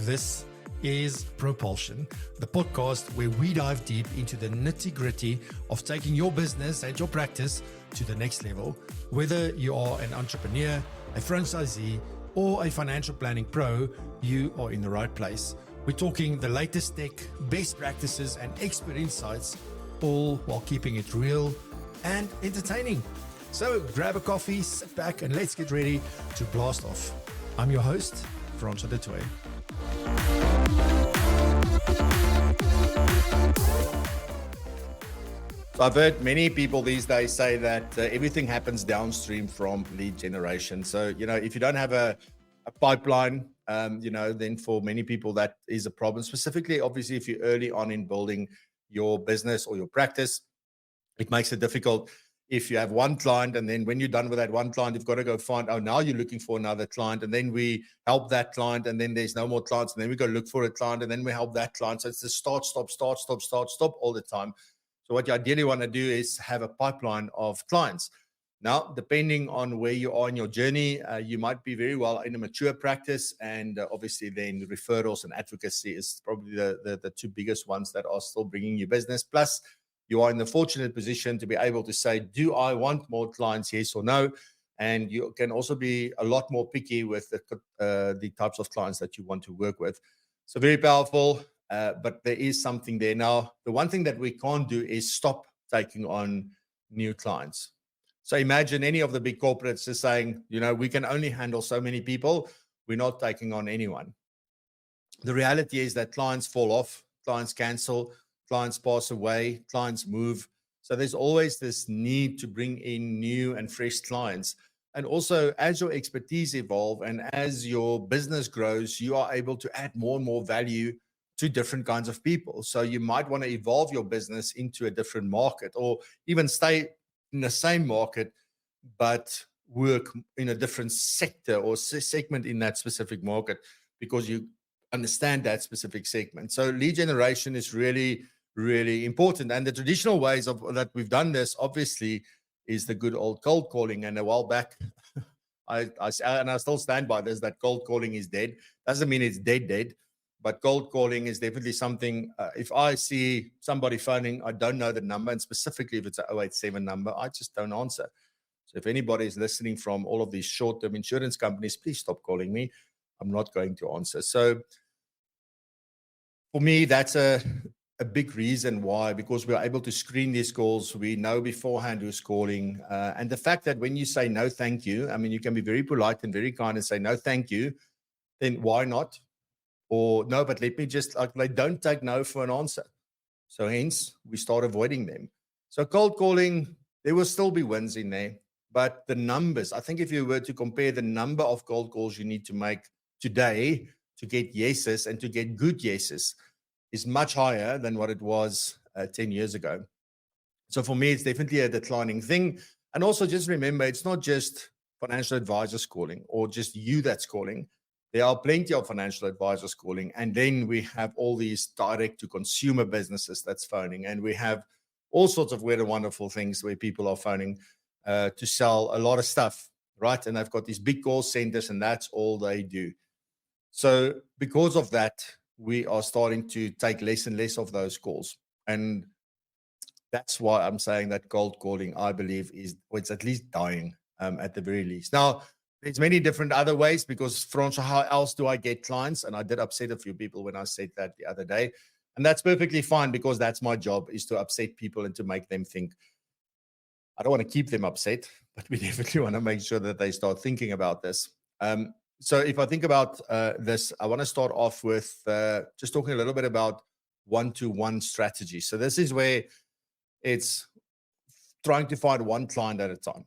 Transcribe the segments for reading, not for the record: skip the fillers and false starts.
This is Propulsion, the podcast where we dive deep into the nitty-gritty of taking your business and your practice to the next level. Whether you are an entrepreneur, a franchisee, or a financial planning pro, you are in the right place. We're talking the latest tech, best practices, and expert insights, all while keeping it real and entertaining. So grab a coffee, sit back, and let's get ready to blast off. I'm your host, Francois du Toit. So I've heard many people these days say that everything happens downstream from lead generation. So, if you don't have a pipeline, then for many people that is a problem. Specifically, obviously, if you're early on in building your business or your practice, it makes it difficult. If you have one client and then when you're done with that one client, you've got to go find, now you're looking for another client, and then we help that client, and then there's no more clients, and then we go look for a client, and then we help that client. So it's the start, stop all the time. So what you ideally want to do is have a pipeline of clients. Now, depending on where you are in your journey, you might be very well in a mature practice, and obviously then referrals and advocacy is probably the two biggest ones that are still bringing you business. Plus, you are in the fortunate position to be able to say, do I want more clients, yes or no? And you can also be a lot more picky with the types of clients that you want to work with. So very powerful, but there is something there. Now, the one thing that we can't do is stop taking on new clients. So imagine any of the big corporates just saying, we can only handle so many people. We're not taking on anyone. The reality is that clients fall off, clients cancel, clients pass away, clients move. So there's always this need to bring in new and fresh clients. And also, as your expertise evolve and as your business grows, you are able to add more and more value to different kinds of people. So you might want to evolve your business into a different market, or even stay in the same market, but work in a different sector or segment in that specific market because you understand that specific segment. So lead generation is really, really important. And the traditional ways of that we've done this, obviously, is the good old cold calling. And a while back, I still stand by this, that cold calling is dead. Doesn't mean it's dead. But cold calling is definitely something, if I see somebody phoning, I don't know the number, and specifically if it's an 087 number, I just don't answer. So if anybody is listening from all of these short-term insurance companies, please stop calling me. I'm not going to answer. So for me, that's a big reason why, because we're able to screen these calls. We know beforehand who's calling. And the fact that when you say no, thank you, you can be very polite and very kind and say no, thank you, then why not? Or no, but let me just, they don't take no for an answer. So hence, we start avoiding them. So cold calling, there will still be wins in there. But the numbers, I think if you were to compare the number of cold calls you need to make today to get yeses and to get good yeses, is much higher than what it was 10 years ago. So for me, it's definitely a declining thing. And also just remember, it's not just financial advisors calling or just you that's calling. There are plenty of financial advisors calling. And then we have all these direct-to-consumer businesses that's phoning. And we have all sorts of weird and wonderful things where people are phoning to sell a lot of stuff, right? And they've got these big call centers, and that's all they do. So because of that, we are starting to take less and less of those calls. And that's why I'm saying that cold calling, I believe, it's at least dying at the very least. Now, there's many different other ways, because, Francois, how else do I get clients? And I did upset a few people when I said that the other day. And that's perfectly fine, because that's my job, is to upset people and to make them think. I don't want to keep them upset, but we definitely want to make sure that they start thinking about this. So if I think about this, I want to start off with just talking a little bit about one-to-one strategy. So this is where it's trying to find one client at a time,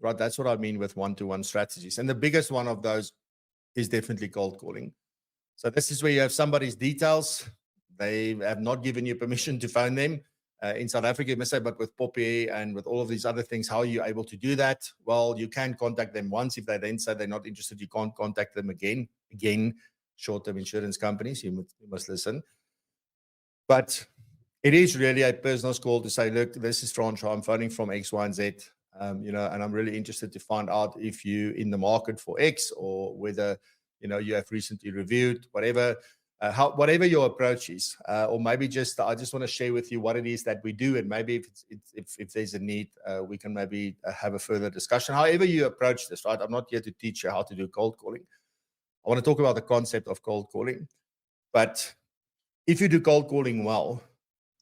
right? That's what I mean with one-to-one strategies. And the biggest one of those is definitely cold calling. So this is where you have somebody's details. They have not given you permission to phone them. In South Africa, you must say, but with Poppy and with all of these other things, how are you able to do that? Well, you can contact them once. If they then say they're not interested, you can't contact them again. Again, short-term insurance companies, you must listen. But it is really a personal call to say, look, this is Francois. I'm phoning from X, Y, and Z, and I'm really interested to find out if you're in the market for X, or whether you have recently reviewed, whatever. Whatever your approach is, or maybe I just want to share with you what it is that we do, and maybe if there's a need, we can maybe have a further discussion. However you approach this, right? I'm not here to teach you how to do cold calling. I want to talk about the concept of cold calling. But if you do cold calling well,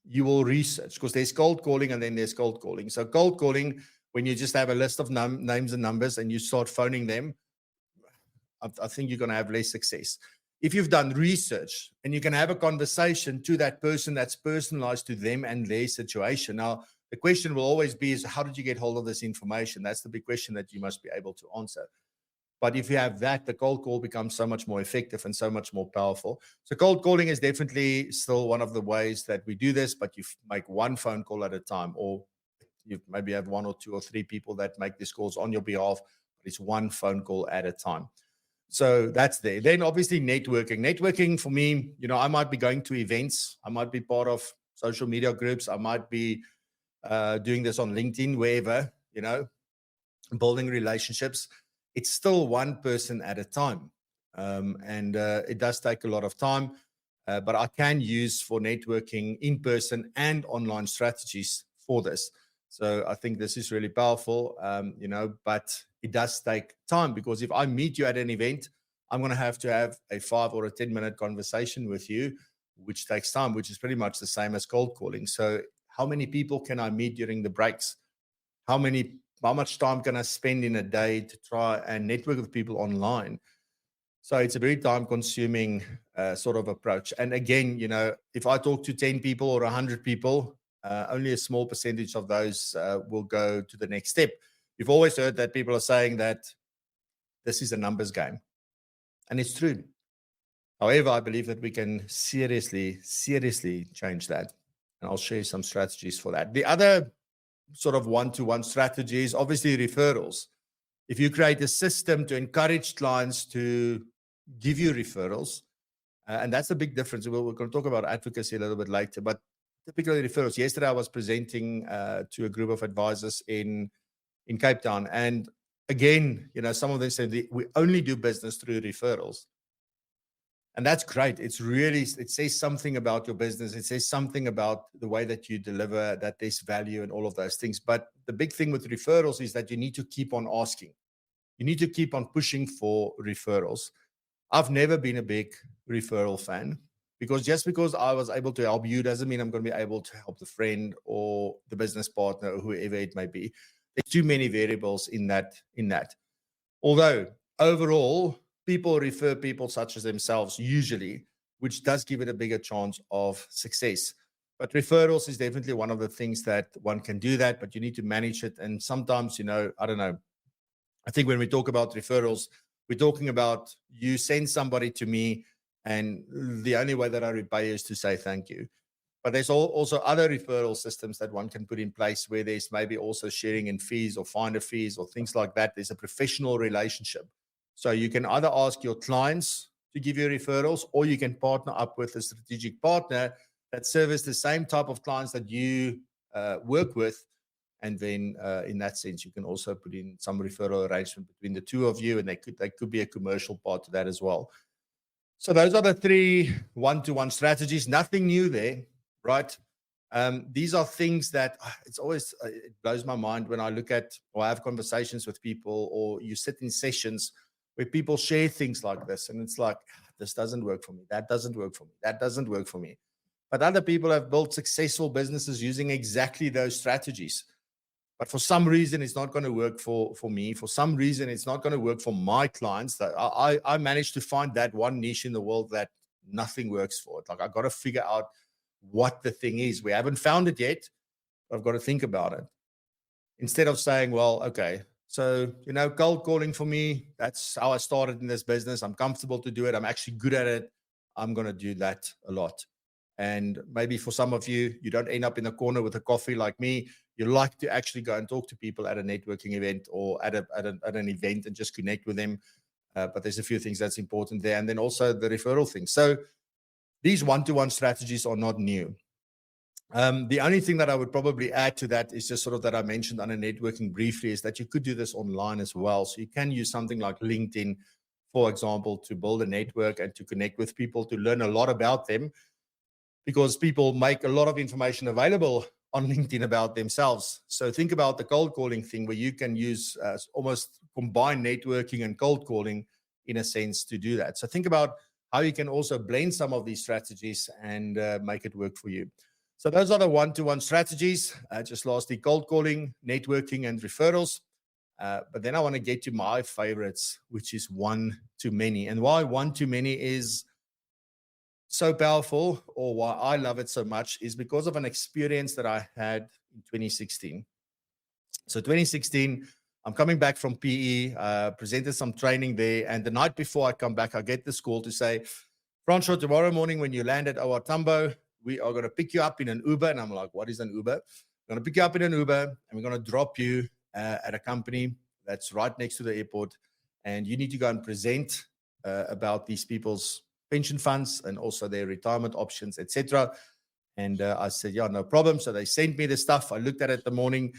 you will research, because there's cold calling and then there's cold calling. So cold calling, when you just have a list of names and numbers and you start phoning them, I think you're going to have less success. If you've done research and you can have a conversation to that person that's personalized to them and their situation. Now, the question will always be is, how did you get hold of this information? That's the big question that you must be able to answer. But if you have that, the cold call becomes so much more effective and so much more powerful. So cold calling is definitely still one of the ways that we do this, but you make one phone call at a time, or you maybe have 1 or 2 or 3 people that make these calls on your behalf, but it's one phone call at a time. So that's there. Then obviously networking. Networking for me, I might be going to events. I might be part of social media groups. I might be doing this on LinkedIn, wherever, building relationships. It's still one person at a time. And it does take a lot of time. But I can use for networking in person and online strategies for this. So I think this is really powerful, but it does take time, because if I meet you at an event, I'm going to have a 5 or a 10-minute conversation with you, which takes time, which is pretty much the same as cold calling. So how many people can I meet during the breaks? How much time can I spend in a day to try and network with people online? So it's a very time-consuming sort of approach. And again, if I talk to 10 people or 100 people, only a small percentage of those will go to the next step. You've always heard that people are saying that this is a numbers game. And it's true. However, I believe that we can seriously change that. And I'll share some strategies for that. The other sort of one-to-one strategy is obviously referrals. If you create a system to encourage clients to give you referrals, and that's a big difference. We're going to talk about advocacy a little bit later, but typically referrals. Yesterday, I was presenting to a group of advisors in Cape Town. And again, some of them said we only do business through referrals. And that's great. It says something about your business. It says something about the way that you deliver, that there's value and all of those things. But the big thing with referrals is that you need to keep on asking. You need to keep on pushing for referrals. I've never been a big referral fan, because just because I was able to help you doesn't mean I'm going to be able to help the friend or the business partner or whoever it may be. There's too many variables in that. Although overall, people refer people such as themselves usually, which does give it a bigger chance of success. But referrals is definitely one of the things that one can do that, but you need to manage it. And sometimes, I don't know. I think when we talk about referrals, we're talking about you send somebody to me, and the only way that I repay is to say thank you. But there's also other referral systems that one can put in place, where there's maybe also sharing in fees or finder fees or things like that. There's a professional relationship. So you can either ask your clients to give you referrals, or you can partner up with a strategic partner that serves the same type of clients that you work with. And then in that sense, you can also put in some referral arrangement between the two of you, and they could be a commercial part to that as well. So those are the 3 one-to-one strategies. Nothing new there, right? These are things that it blows my mind when I look at or I have conversations with people, or you sit in sessions where people share things like this. And it's like, this doesn't work for me. That doesn't work for me. That doesn't work for me. But other people have built successful businesses using exactly those strategies. But for some reason, it's not going to work for me. For some reason, it's not going to work for my clients. That I managed to find that one niche in the world that nothing works for. It's like, I've got to figure out what the thing is. We haven't found it yet, but I've got to think about it. Instead of saying, well, okay, so, cold calling for me, that's how I started in this business. I'm comfortable to do it. I'm actually good at it. I'm going to do that a lot. And maybe for some of you, you don't end up in a corner with a coffee like me. You like to actually go and talk to people at a networking event or at an event and just connect with them. But there's a few things that's important there. And then also the referral thing. So these one-to-one strategies are not new. The only thing that I would probably add to that is just sort of that I mentioned on a networking briefly, is that you could do this online as well. So you can use something like LinkedIn for example, to build a network and to connect with people, to learn a lot about them, because people make a lot of information available on LinkedIn about themselves. So think about the cold calling thing, where you can use almost combine networking and cold calling in a sense to do that. So think about how you can also blend some of these strategies and make it work for you. So those are the one-to-one strategies. Just lastly, cold calling, networking, and referrals. But then I want to get to my favorites, which is one-to-many. And why one-to-many is so powerful, or why I love it so much, is because of an experience that I had in 2016. So 2016, I'm coming back from PE, presented some training there. And the night before I come back, I get this call to say, Francois, tomorrow morning when you land at OR Tambo, we are going to pick you up in an Uber. And I'm like, what is an Uber? We're going to pick you up in an Uber and we're going to drop you at a company that's right next to the airport. And you need to go and present about these people's pension funds and also their retirement options, etc. And I said, yeah, no problem. So they sent me the stuff. I looked at it the morning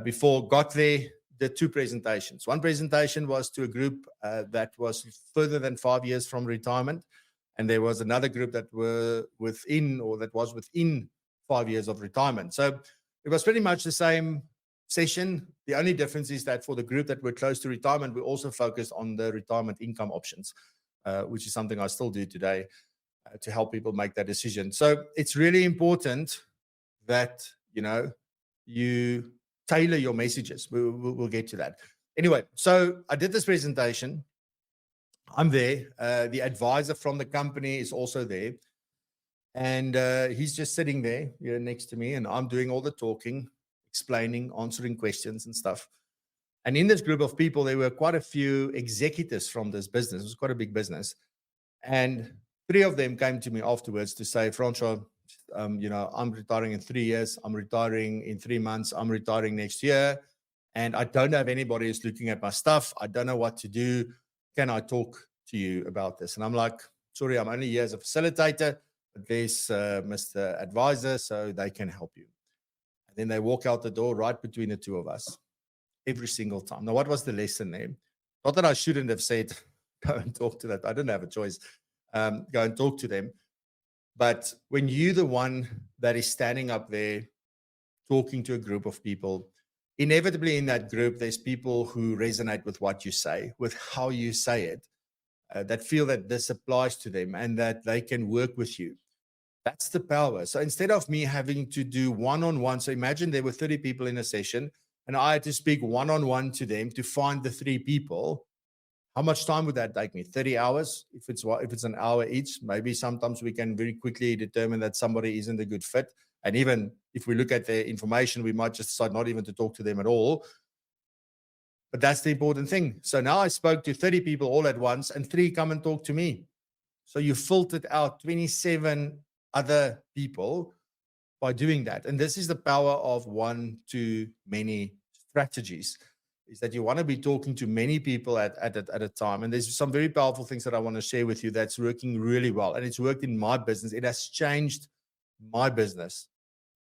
before, got there, did two presentations. One presentation was to a group that was further than 5 years from retirement. And there was another group that were within, or that was within 5 years of retirement. So it was pretty much the same session. The only difference is that for the group that were close to retirement, we also focused on the retirement income options, which is something I still do today to help people make that decision. So it's really important that, you tailor your messages. We'll get to that. Anyway, so I did this presentation. I'm there. The advisor from the company is also there. And he's just sitting there next to me, and I'm doing all the talking, explaining, answering questions and stuff. And in this group of people, there were quite a few executives from this business. It was quite a big business. And three of them came to me afterwards to say, Francois, I'm retiring in 3 years. I'm retiring in 3 months. I'm retiring next year. And I don't have anybody who's looking at my stuff. I don't know what to do. Can I talk to you about this? And I'm like, sorry, I'm only here as a facilitator, but there's Mr. Advisor, so they can help you. And then they walk out the door right between the two of us every single time. Now, what was the lesson there? Not that I shouldn't have said, go and talk to that. I didn't have a choice. Go and talk to them. But when you're the one that is standing up there talking to a group of people, inevitably in that group, there's people who resonate with what you say, with how you say it, that feel that this applies to them and that they can work with you. That's the power. So instead of me having to do one-on-one, so imagine there were 30 people in a session and I had to speak one-on-one to them to find the 3 people. How much time would that take me? 30 hours? If it's an hour each, maybe sometimes we can very quickly determine that somebody isn't a good fit. And even if we look at their information, we might just decide not even to talk to them at all. But that's the important thing. So now I spoke to 30 people all at once and 3 come and talk to me. So you filtered out 27 other people by doing that. And this is the power of one-to-many strategies, is that you want to be talking to many people at a time. And there's some very powerful things that I want to share with you that's working really well. And it's worked in my business. It has changed my business.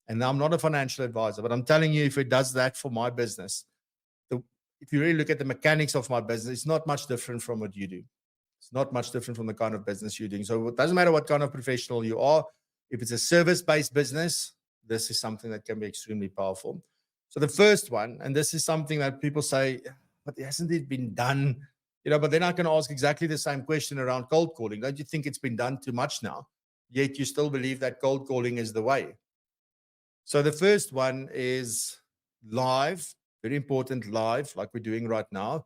And now I'm not a financial advisor, but I'm telling you, if it does that for my business, if you really look at the mechanics of my business, it's not much different from what you do. It's not much different from the kind of business you're doing. So it doesn't matter what kind of professional you are. If it's a service-based business, this is something that can be extremely powerful. So the first one, and this is something that people say, but hasn't it been done? But then I can ask exactly the same question around cold calling. Don't you think it's been done too much now? Yet you still believe that cold calling is the way. So the first one is live, very important, live, like we're doing right now,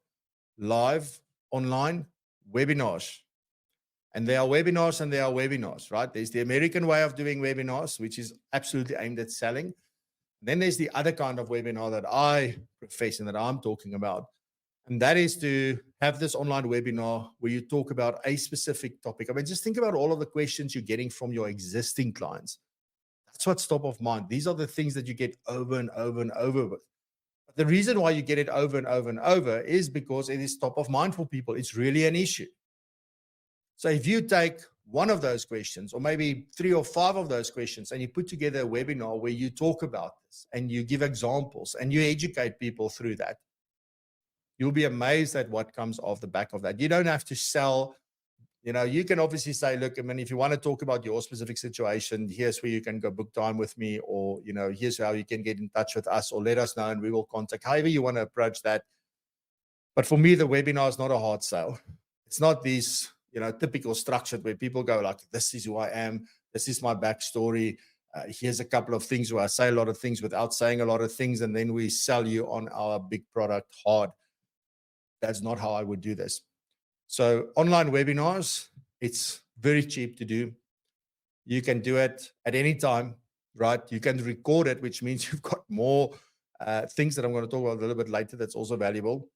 live online webinars. And there are webinars and there are webinars, right? There's the American way of doing webinars, which is absolutely aimed at selling. Then there's the other kind of webinar that I profess and that I'm talking about. And that is to have this online webinar where you talk about a specific topic. I mean, just think about all of the questions you're getting from your existing clients. That's what's top of mind. These are the things that you get over and over and over with. But the reason why you get it over and over and over is because it is top of mind for people. It's really an issue. So if you take one of those questions, or maybe 3 or 5 of those questions, and you put together a webinar where you talk about this and you give examples and you educate people through that, You'll be amazed at what comes off the back of that. You don't have to sell. You can obviously say, look, I mean, if you want to talk about your specific situation, here's where you can go book time with me, or, here's how you can get in touch with us, or let us know and we will contact, however you want to approach that. But for me, the webinar is not a hard sell. It's not these, typical structured where people go like, this is who I am. This is my backstory. Here's a couple of things where I say a lot of things without saying a lot of things. And then we sell you on our big product hard. That's not how I would do this. So online webinars, it's very cheap to do. You can do it at any time, right? You can record it, which means you've got more things that I'm going to talk about a little bit later that's also valuable.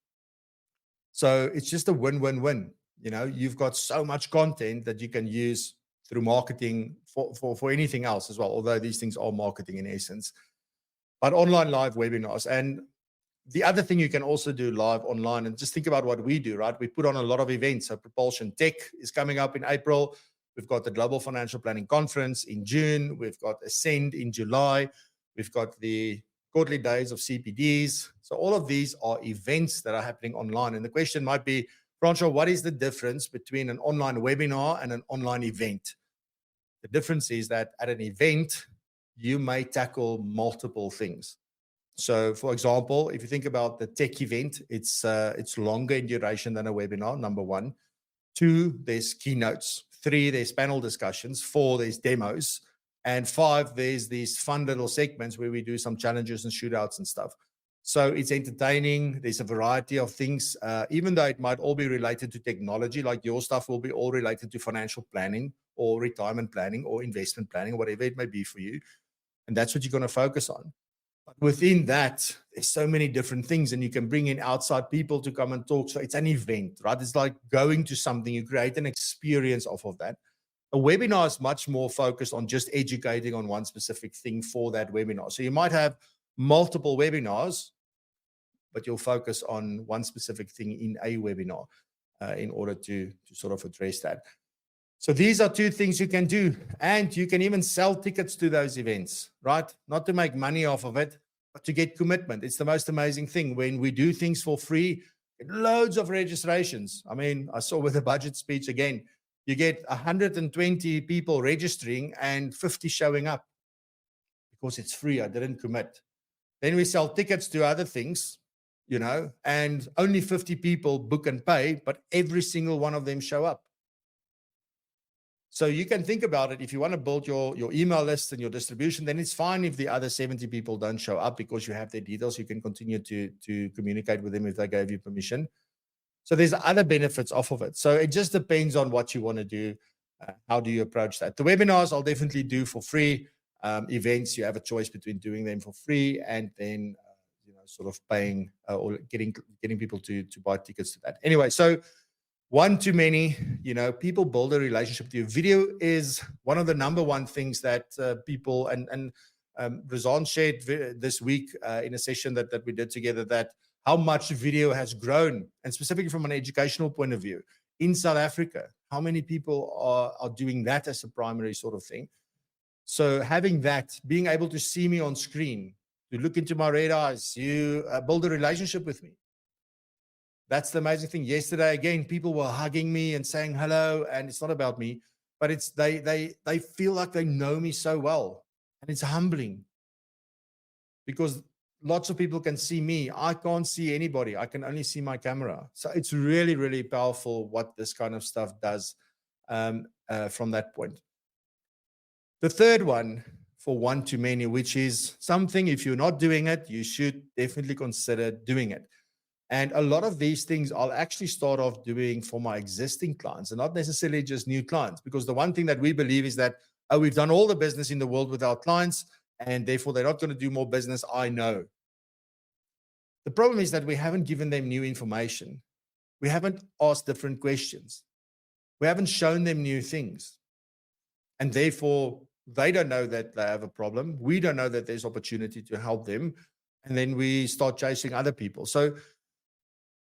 So it's just a win-win-win. You've got so much content that you can use through marketing for anything else as well, although these things are marketing in essence. But online live webinars. And the other thing you can also do live online, and just think about what we do, right? We put on a lot of events. So Propulsion Tech is coming up in April. We've got the Global Financial Planning Conference in June. We've got Ascend in July. We've got the quarterly days of CPDs. So all of these are events that are happening online. And the question might be, Francois, what is the difference between an online webinar and an online event? The difference is that at an event, you may tackle multiple things. So, for example, if you think about the tech event, it's longer in duration than a webinar, number one. 2, there's keynotes. 3, there's panel discussions. 4, there's demos. And 5, there's these fun little segments where we do some challenges and shootouts and stuff. So it's entertaining. There's a variety of things, even though it might all be related to technology, like your stuff will be all related to financial planning or retirement planning or investment planning, whatever it may be for you. And that's what you're going to focus on. But within that, there's so many different things, and you can bring in outside people to come and talk. So it's an event, right? It's like going to something. You create an experience off of that. A webinar is much more focused on just educating on one specific thing for that webinar. So you might have multiple webinars, but you'll focus on one specific thing in a webinar in order to sort of address that. So these are 2 things you can do. And you can even sell tickets to those events, right? Not to make money off of it, but to get commitment. It's the most amazing thing. When we do things for free, loads of registrations. I mean, I saw with the budget speech again, you get 120 people registering and 50 showing up because it's free. I didn't commit. Then we sell tickets to other things, and only 50 people book and pay, but every single one of them show up. So you can think about it. If you want to build your email list and your distribution, then it's fine if the other 70 people don't show up because you have their details. You can continue to communicate with them if they gave you permission. So there's other benefits off of it. So it just depends on what you want to do. How do you approach that? The webinars I'll definitely do for free. Events, you have a choice between doing them for free and then sort of paying or getting people to buy tickets to that. Anyway, so one too many, people build a relationship with you. Video is one of the number one things that people and Razan shared this week in a session that we did together, that how much video has grown, and specifically from an educational point of view in South Africa, how many people are doing that as a primary sort of thing. So having that, being able to see me on screen, to look into my red eyes, you build a relationship with me. That's the amazing thing. Yesterday, again, people were hugging me and saying hello, and it's not about me, but it's they feel like they know me so well, and it's humbling because lots of people can see me. I can't see anybody. I can only see my camera. So it's really, really powerful what this kind of stuff does from that point. The third one, for one too many, which is something, if you're not doing it, you should definitely consider doing it. And a lot of these things I'll actually start off doing for my existing clients and not necessarily just new clients, because the one thing that we believe is that, we've done all the business in the world with our clients and therefore they're not going to do more business. I know. The problem is that we haven't given them new information. We haven't asked different questions. We haven't shown them new things. And therefore, they don't know that they have a problem. We don't know that there's opportunity to help them. And then we start chasing other people. So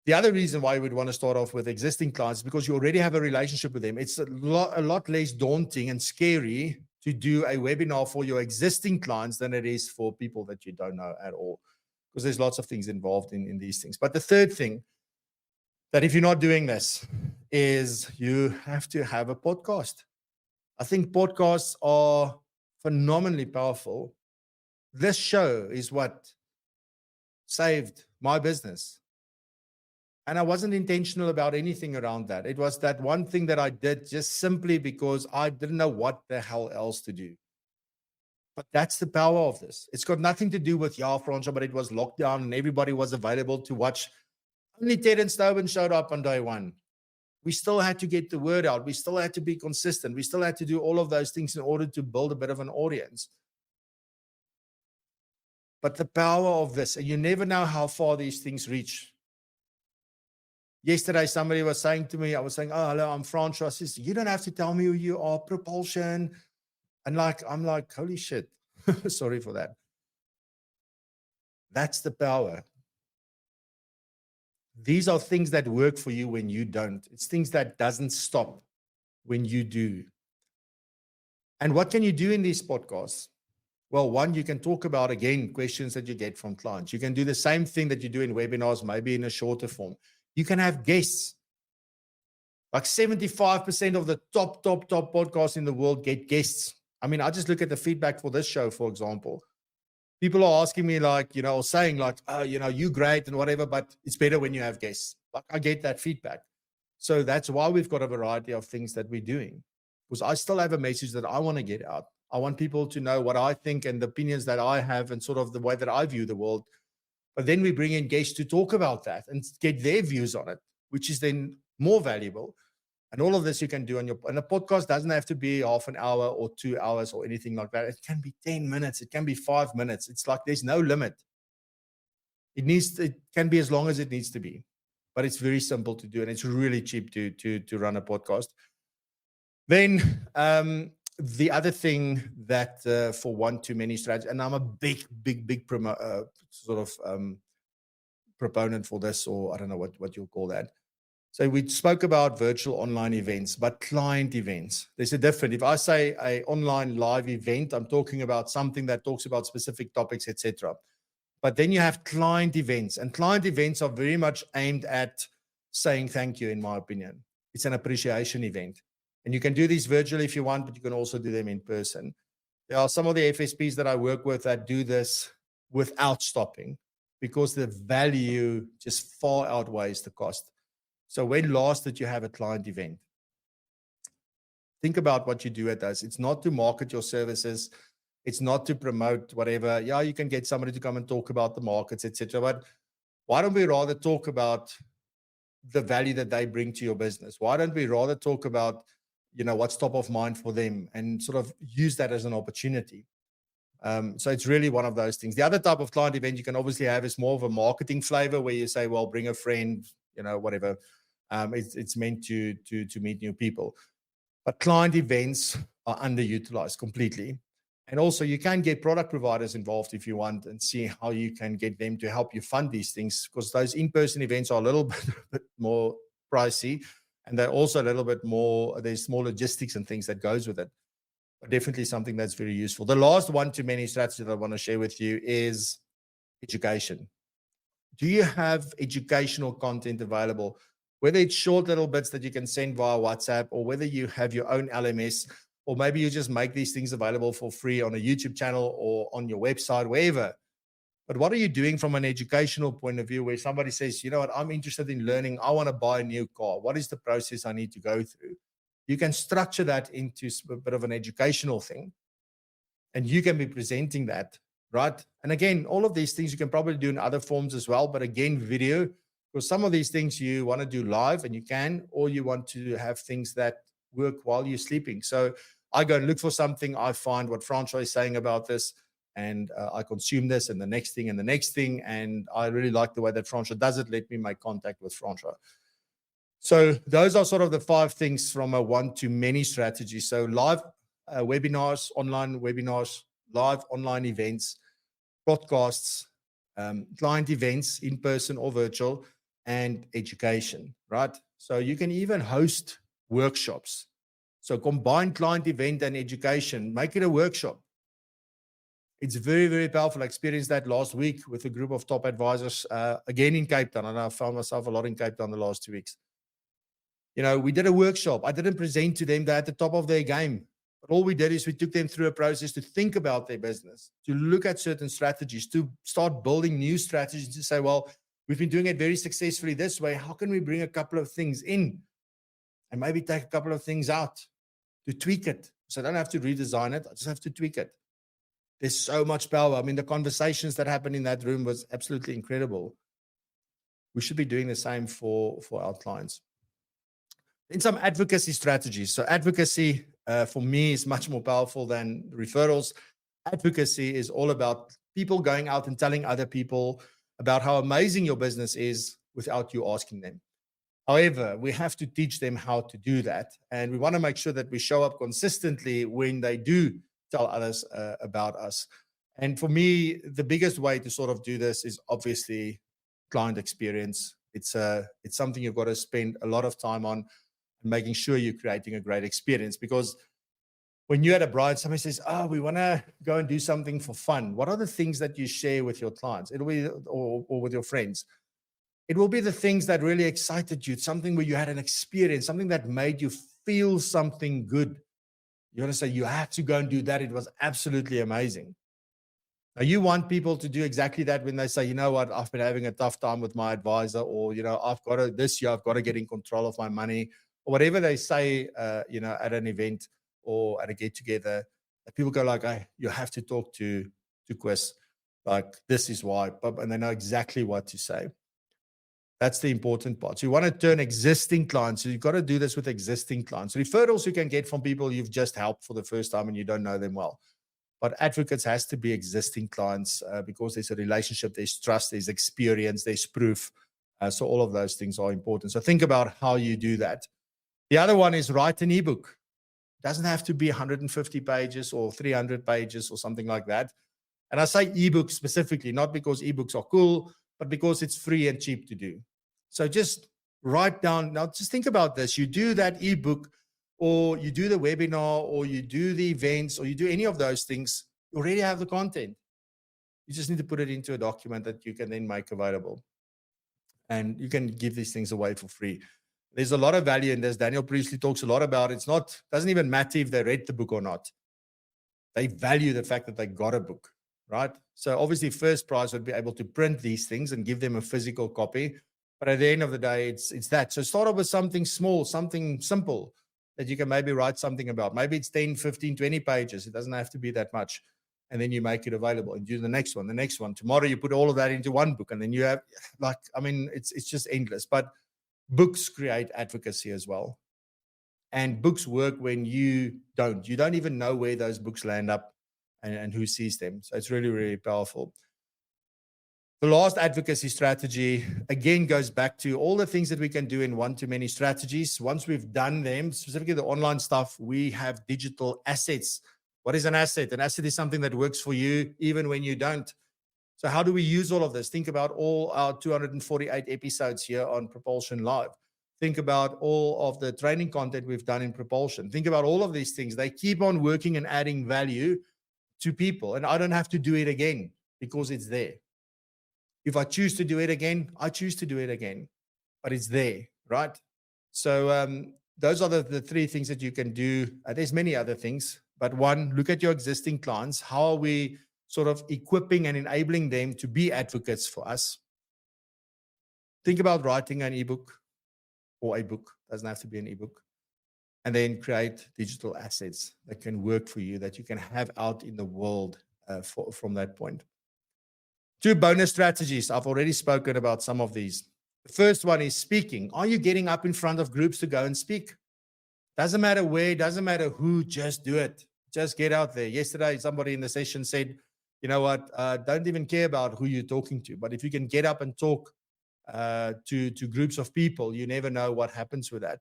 the other reason why we'd want to start off with existing clients is because you already have a relationship with them. It's a lot less daunting and scary to do a webinar for your existing clients than it is for people that you don't know at all, because there's lots of things involved in these things. But the third thing that if you're not doing this, is you have to have a podcast. I think podcasts are phenomenally powerful. This show is what saved my business. And I wasn't intentional about anything around that. It was that one thing that I did just simply because I didn't know what the hell else to do. But that's the power of this. It's got nothing to do with Francois, but it was lockdown and everybody was available to watch. Only Terence Tobin showed up on day one. We still had to get the word out. We still had to be consistent. We still had to do all of those things in order to build a bit of an audience. But the power of this, and you never know how far these things reach. Yesterday, somebody was saying to me, I was saying, oh, hello, I'm Francois. I says, you don't have to tell me who you are, Propulsion. And I'm like, holy shit. Sorry for that. That's the power. These are things that work for you when you don't. It's things that doesn't stop when you do. And what can you do in these podcasts? Well, one, you can talk about, again, questions that you get from clients. You can do the same thing that you do in webinars, maybe in a shorter form. You can have guests. Like 75% of the top podcasts in the world get guests. I mean, I just look at the feedback for this show, for example. People are asking me or saying oh, you're great and whatever, but it's better when you have guests. Like I get that feedback. So that's why we've got a variety of things that we're doing. Because I still have a message that I want to get out. I want people to know what I think and the opinions that I have and sort of the way that I view the world. But then we bring in guests to talk about that and get their views on it, which is then more valuable. And all of this you can do and a podcast doesn't have to be half an hour or 2 hours or anything like that. It can be 10 minutes. It can be 5 minutes. It's like there's no limit. It can be as long as it needs to be, but it's very simple to do. And it's really cheap to run a podcast. Then the other thing that for one-to-many strategy, and I'm a big proponent for this, or I don't know what you'll call that. So we spoke about virtual online events, but client events. There's a difference. If I say an online live event, I'm talking about something that talks about specific topics, etc. But then you have client events, and client events are very much aimed at saying thank you, in my opinion. It's an appreciation event. And you can do these virtually if you want, but you can also do them in person. There are some of the FSPs that I work with that do this without stopping because the value just far outweighs the cost. So when last did you have a client event? Think about what you do at those. It's not to market your services. It's not to promote whatever. Yeah, you can get somebody to come and talk about the markets, etc. But why don't we rather talk about the value that they bring to your business? Why don't we rather talk about what's top of mind for them and sort of use that as an opportunity? So it's really one of those things. The other type of client event you can obviously have is more of a marketing flavor where you say, well, bring a friend, whatever. It's meant to meet new people. But client events are underutilized completely. And also you can get product providers involved if you want and see how you can get them to help you fund these things, because those in-person events are a little bit more pricey. And they're also a little bit more, there's more logistics and things that goes with it. But definitely something that's very useful. The last one-to-many strategy that I want to share with you is education. Do you have educational content available? Whether it's short little bits that you can send via WhatsApp, or whether you have your own LMS, or maybe you just make these things available for free on a YouTube channel or on your website, wherever. But what are you doing from an educational point of view where somebody says, you know what, I'm interested in learning. I want to buy a new car. What is the process I need to go through? You can structure that into a bit of an educational thing, and you can be presenting that, right? And again, all of these things you can probably do in other forms as well. But again, video, because some of these things you want to do live and you can, or you want to have things that work while you're sleeping. So I go and look for something. I find what Francois is saying about this, and I consume this and the next thing and the next thing. And I really like the way that Francois does it. Let me make contact with Francois. So those are sort of the 5 things from a one-to-many strategy. So live webinars, online webinars, live online events, podcasts, client events, in person or virtual, and education, right? So you can even host workshops. So combine client event and education, make it a workshop. It's very, very powerful. I experienced that last week with a group of top advisors, again in Cape Town. And I found myself a lot in Cape Town the last 2 weeks. We did a workshop. I didn't present to them. They're at the top of their game. But all we did is we took them through a process to think about their business, to look at certain strategies, to start building new strategies, to say, well, we've been doing it very successfully this way. How can we bring a couple of things in and maybe take a couple of things out to tweak it? So I don't have to redesign it. I just have to tweak it. There's so much power. I mean, the conversations that happened in that room was absolutely incredible. We should be doing the same for our clients. Then some advocacy strategies. So advocacy for me is much more powerful than referrals. Advocacy is all about people going out and telling other people about how amazing your business is without you asking them. However, we have to teach them how to do that. And we want to make sure that we show up consistently when they do tell others about us. And for me, the biggest way to sort of do this is obviously client experience. It's something you've got to spend a lot of time on, and making sure you're creating a great experience. Because when you're at a bride, somebody says, oh, we want to go and do something for fun. What are the things that you share with your clients? It'll be, or with your friends. It will be the things that really excited you. It's something where you had an experience, something that made you feel something good. You want to say, you had to go and do that. It was absolutely amazing. Now, you want people to do exactly that when they say, you know what, I've been having a tough time with my advisor, or, this year I've got to get in control of my money, or whatever they say, at an event or at a get together. People go like, hey, you have to talk to Chris. Like, this is why, and they know exactly what to say. That's the important part. So you want to turn existing clients. So you've got to do this with existing clients. Referrals you can get from people you've just helped for the first time and you don't know them well. But advocates has to be existing clients because there's a relationship, there's trust, there's experience, there's proof. So all of those things are important. So think about how you do that. The other one is write an ebook. It doesn't have to be 150 pages or 300 pages or something like that. And I say ebook specifically, not because ebooks are cool, but because it's free and cheap to do. So just write down, now just think about this. You do that ebook, or you do the webinar, or you do the events, or you do any of those things, you already have the content. You just need to put it into a document that you can then make available. And you can give these things away for free. There's a lot of value in this. Daniel Priestley talks a lot about it. Doesn't even matter if they read the book or not. They value the fact that they got a book, right? So obviously First Prize would be able to print these things and give them a physical copy. But at the end of the day, it's that. So start off with something small, something simple that you can maybe write something about. Maybe it's 10, 15, 20 pages. It doesn't have to be that much. And then you make it available and do the next one. Tomorrow you put all of that into one book, and then you have it's just endless. But books create advocacy as well. And books work when you don't even know where those books land up and who sees them. So it's really, really powerful. The last advocacy strategy, again, goes back to all the things that we can do in one-to-many strategies. Once we've done them, specifically the online stuff, we have digital assets. What is an asset? An asset is something that works for you even when you don't. So how do we use all of this? Think about all our 248 episodes here on Propulsion Live. Think about all of the training content we've done in Propulsion. Think about all of these things. They keep on working and adding value to people. And I don't have to do it again because it's there. If I choose to do it again, I choose to do it again. But it's there, right? So those are the three things that you can do. There's many other things. But one, look at your existing clients. How are we sort of equipping and enabling them to be advocates for us? Think about writing an ebook or a book. Doesn't have to be an ebook. And then create digital assets that can work for you, that you can have out in the world from that point. 2 bonus strategies. I've already spoken about some of these. The first one is speaking. Are you getting up in front of groups to go and speak? Doesn't matter where, doesn't matter who, just do it. Just get out there. Yesterday, somebody in the session said, you know what, don't even care about who you're talking to. But if you can get up and talk to groups of people, you never know what happens with that.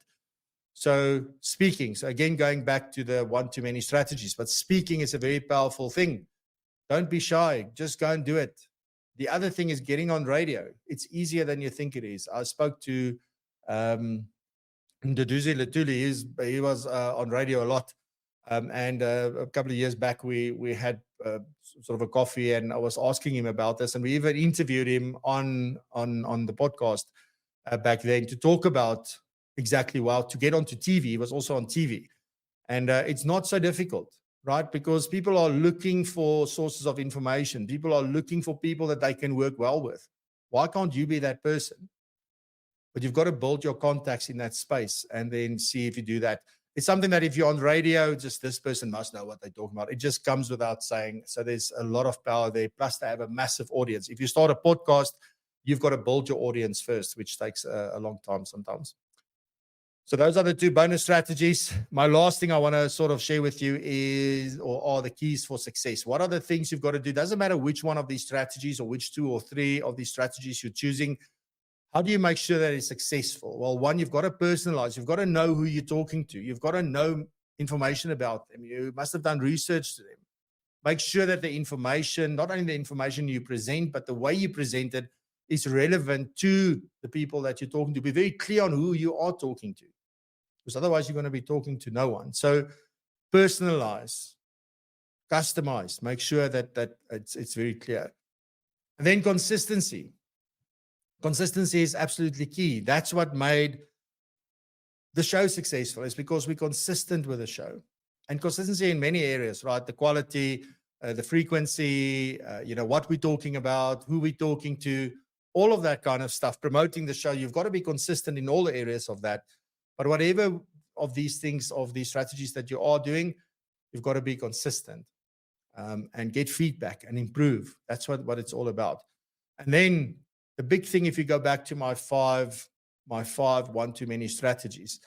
So speaking. So again, going back to the one-to-many strategies, but speaking is a very powerful thing. Don't be shy. Just go and do it. The other thing is getting on radio. It's easier than you think it is. I spoke to Nduduzi Letuli. He was on radio a lot. And a couple of years back, we had sort of a coffee, and I was asking him about this, and we even interviewed him on the podcast back then to talk about exactly to get onto TV. He was also on TV, and it's not so difficult, right? Because people are looking for sources of information. People are looking for people that they can work well with. Why can't you be that person? But you've got to build your contacts in that space and then see if you do that. It's something that if you're on radio, just this person must know what they're talking about. It just comes without saying. So there's a lot of power there. Plus, they have a massive audience. If you start a podcast, you've got to build your audience first, which takes a long time sometimes. So those are the two bonus strategies. My last thing I want to sort of share with you are the keys for success. What are the things you've got to do? Doesn't matter which one of these strategies or which 2 or 3 of these strategies you're choosing. How do you make sure that it's successful? Well, one, you've got to personalize. You've got to know who you're talking to. You've got to know information about them. You must have done research to them. Make sure that the information, not only the information you present, but the way you present it is relevant to the people that you're talking to. Be very clear on who you are talking to, because otherwise you're going to be talking to no one. So personalize, customize, make sure that it's very clear. And then consistency. Consistency is absolutely key. That's what made the show successful, is because we're consistent with the show. And consistency in many areas, right? The quality, the frequency, what we're talking about, who we're talking to, all of that kind of stuff. Promoting the show, you've got to be consistent in all the areas of that. But whatever of these things, of these strategies that you are doing, you've got to be consistent and get feedback and improve. That's what it's all about. And then the big thing, if you go back to my five one too many strategies,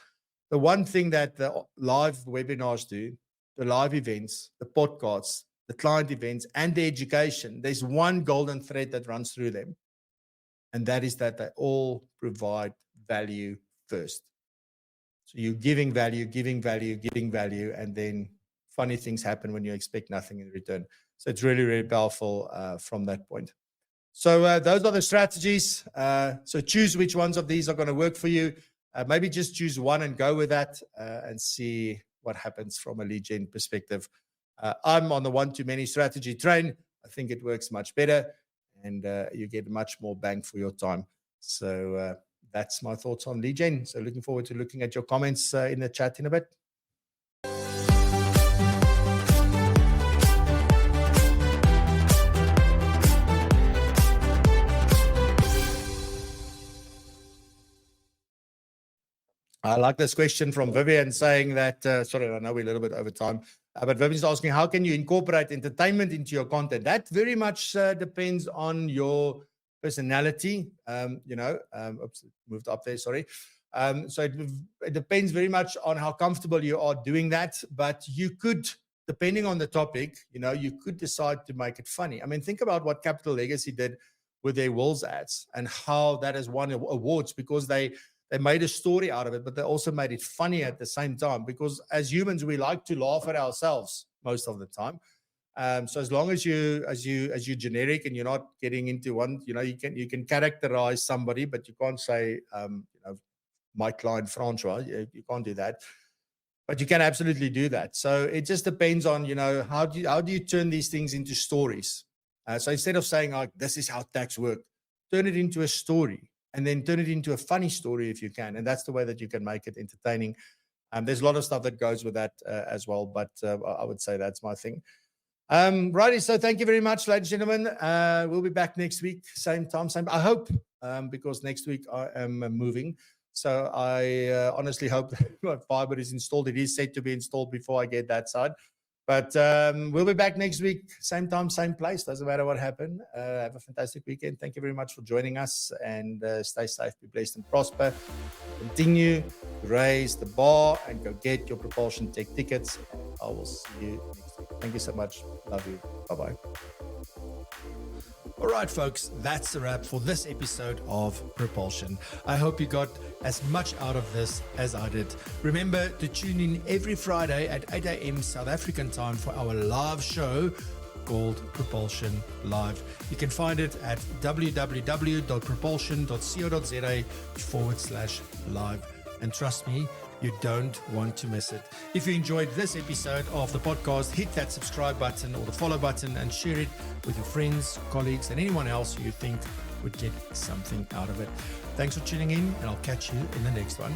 the one thing that the live webinars do, the live events, the podcasts, the client events, and the education, there's one golden thread that runs through them. And that is that they all provide value first. So you're giving value, and then funny things happen when you expect nothing in return. So it's really, really powerful from that point. So those are the strategies. So choose which ones of these are going to work for you. Maybe just choose one and go with that and see what happens from a lead gen perspective. I'm on the one too many strategy train. I think it works much better, and you get much more bang for your time. So that's my thoughts on lead gen. So looking forward to looking at your comments in the chat in a bit. I like this question from Vivian saying that, sorry, I know we're a little bit over time, but Vivian's asking, how can you incorporate entertainment into your content? That very much depends on your personality. Oops, moved up there, sorry. So it depends very much on how comfortable you are doing that, but you could, depending on the topic, you could decide to make it funny. I mean, think about what Capital Legacy did with their Wills ads and how that has won awards, because they made a story out of it, but they also made it funny at the same time, because as humans, we like to laugh at ourselves most of the time. So as long as you're generic and you're not getting into one, you can characterize somebody, but you can't say, my client Francois, you can't do that, but you can absolutely do that. So it just depends on, how do you turn these things into stories? So instead of saying, like, this is how tax works, turn it into a story. And then turn it into a funny story if you can. And that's the way that you can make it entertaining. There's a lot of stuff that goes with that as well. But I would say that's my thing. Righty. So thank you very much, ladies and gentlemen. We'll be back next week. Same time, same. I hope, because next week I am moving. So I honestly hope that my fiber is installed. It is set to be installed before I get that side. But we'll be back next week, same time, same place. Doesn't matter what happened. Have a fantastic weekend. Thank you very much for joining us, and stay safe, be blessed, and prosper. Continue to raise the bar and go get your Propulsion Tech tickets. I will see you next week. Thank you so much. Love you. Bye-bye. All right, folks, that's the wrap for this episode of Propulsion. I hope you got as much out of this as I did. Remember to tune in every Friday at 8 a.m. South African time for our live show called Propulsion Live. You can find it at www.propulsion.co.za /live. And trust me, You don't want to miss it. If you enjoyed this episode of the podcast, hit that subscribe button or the follow button and share it with your friends, colleagues, and anyone else who you think would get something out of it. Thanks for tuning in, and I'll catch you in the next one.